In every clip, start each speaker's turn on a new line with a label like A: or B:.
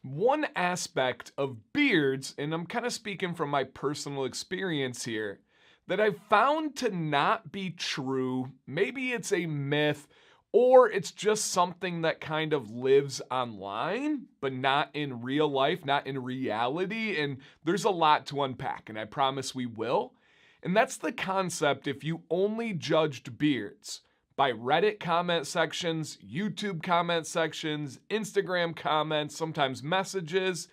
A: One aspect of beards, and I'm kind of speaking from my personal experience here, that I've found to not be true, maybe it's a myth, or it's just something that kind of lives online, but not in real life, not in reality. And there's a lot to unpack, and I promise we will. And that's the concept if you only judged beards by Reddit comment sections, YouTube comment sections, Instagram comments, sometimes messages,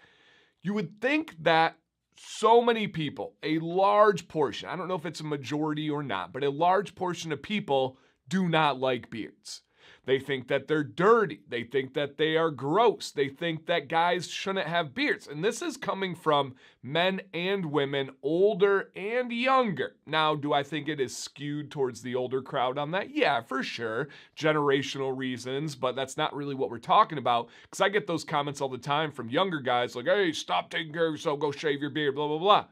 A: you would think that so many people, a large portion, I don't know if it's a majority or not, but a large portion of people do not like beards. They think that they're dirty. They think that they are gross. They think that guys shouldn't have beards. And this is coming from men and women, older and younger. Now, do I think it is skewed towards the older crowd on that? Yeah, for sure. Generational reasons, but that's not really what we're talking about. Because I get those comments all the time from younger guys like, hey, stop taking care of yourself, go shave your beard, blah, blah, blah.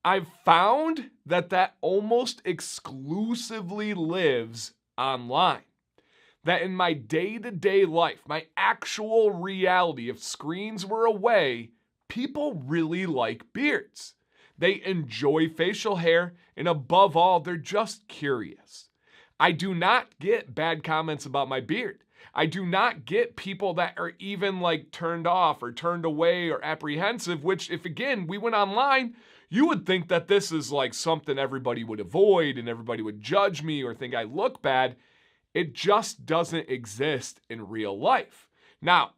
A: I've found that almost exclusively lives online. That in my day-to-day life, my actual reality, if screens were away, people really like beards. They enjoy facial hair, and above all, they're just curious. I do not get bad comments about my beard. I do not get people that are even like turned off or turned away or apprehensive, which if again, we went online, you would think that this is like something everybody would avoid and everybody would judge me or think I look bad. It just doesn't exist in real life. Now,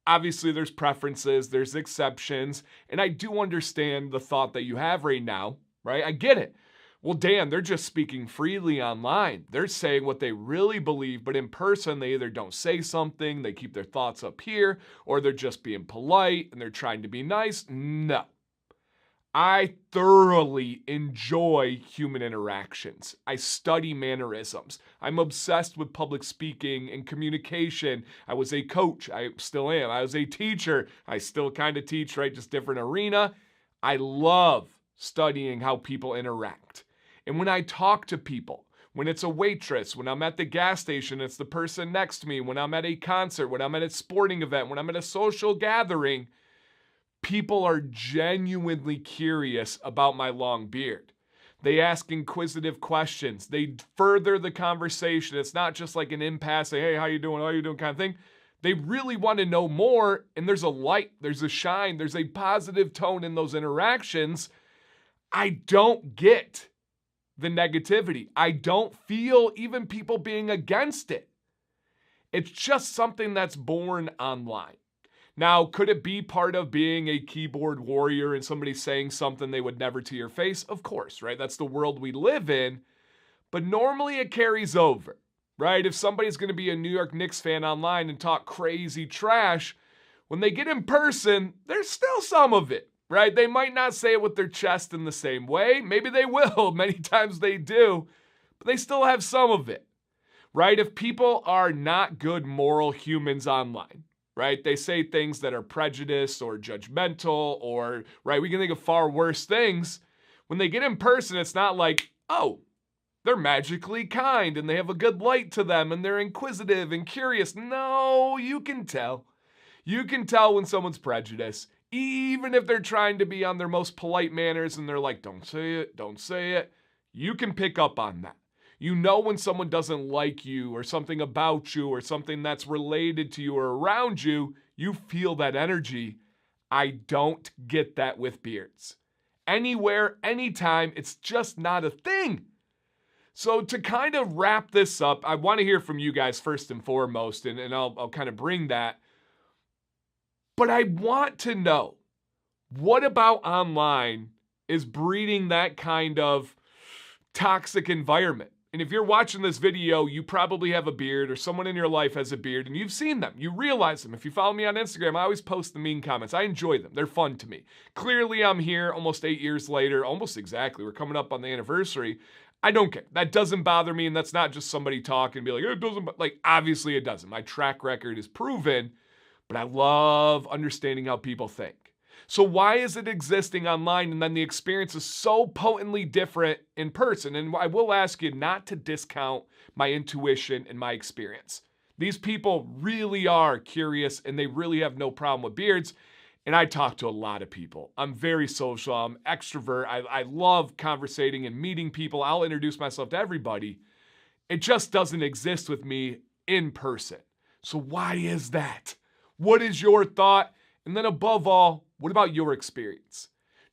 A: obviously there's preferences, there's exceptions, and I do understand the thought that you have right now, right? I get it. Well, Dan, they're just speaking freely online. They're saying what they really believe, but in person, they either don't say something, they keep their thoughts up here, or they're just being polite and they're trying to be nice. No. I thoroughly enjoy human interactions. I study mannerisms. I'm obsessed with public speaking and communication. I was a coach. I still am. I was a teacher. I still kind of teach, right? Just different arena. I love studying how people interact. And when I talk to people, when it's a waitress, when I'm at the gas station, it's the person next to me, when I'm at a concert, when I'm at a sporting event, when I'm at a social gathering, people are genuinely curious about my long beard. They ask inquisitive questions. They further the conversation. It's not just like an impasse, say, hey, how you doing? How you doing kind of thing. They really want to know more, and there's a light, there's a shine, there's a positive tone in those interactions. I don't get the negativity. I don't feel even people being against it. It's just something that's born online. Now, could it be part of being a keyboard warrior and somebody saying something they would never to your face? Of course, right? That's the world we live in. But normally it carries over, right? If somebody's going to be a New York Knicks fan online and talk crazy trash, when they get in person, there's still some of it, right? They might not say it with their chest in the same way. Maybe they will. Many times they do. But they still have some of it, right? If people are not good moral humans online, right? They say things that are prejudiced or judgmental or, right, we can think of far worse things. When they get in person, it's not like, oh, they're magically kind and they have a good light to them and they're inquisitive and curious. No, you can tell. You can tell when someone's prejudiced, even if they're trying to be on their most polite manners and they're like, don't say it, don't say it. You can pick up on that. You know when someone doesn't like you or something about you or something that's related to you or around you, you feel that energy. I don't get that with beards. Anywhere, anytime, it's just not a thing. So to kind of wrap this up, I want to hear from you guys first and foremost, and I'll kind of bring that. But I want to know, what about online is breeding that kind of toxic environment? And if you're watching this video, you probably have a beard or someone in your life has a beard and you've seen them. You realize them. If you follow me on Instagram, I always post the mean comments. I enjoy them. They're fun to me. Clearly, I'm here almost 8 years later, almost exactly. We're coming up on the anniversary. I don't care. That doesn't bother me, and that's not just somebody talking and be like, it doesn't, like, obviously it doesn't. My track record is proven, but I love understanding how people think. So why is it existing online and then the experience is so potently different in person? And I will ask you not to discount my intuition and my experience. These people really are curious and they really have no problem with beards. And I talk to a lot of people. I'm very social. I'm extrovert. I love conversating and meeting people. I'll introduce myself to everybody. It just doesn't exist with me in person. So why is that? What is your thought? And then above all, what about your experience?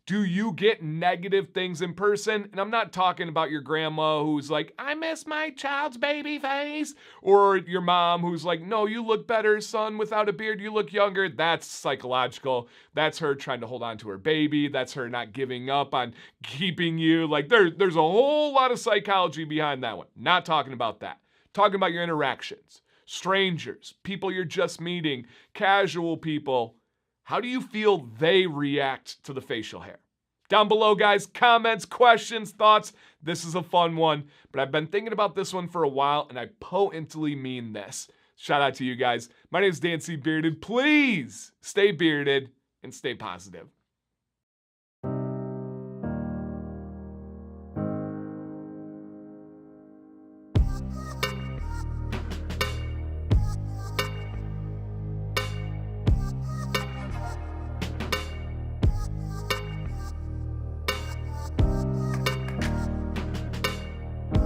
A: Do you get negative things in person? And I'm not talking about your grandma who's like, I miss my child's baby face. Or your mom who's like, no, you look better, son, without a beard. You look younger. That's psychological. That's her trying to hold on to her baby. That's her not giving up on keeping you. Like there's a whole lot of psychology behind that one. Not talking about that. Talking about your interactions. Strangers, people you're just meeting, casual people. How do you feel they react to the facial hair? Down below, guys, comments, questions, thoughts. This is a fun one, but I've been thinking about this one for a while, and I potently mean this. Shout out to you guys. My name is Dan C. Bearded. Please stay bearded and stay positive.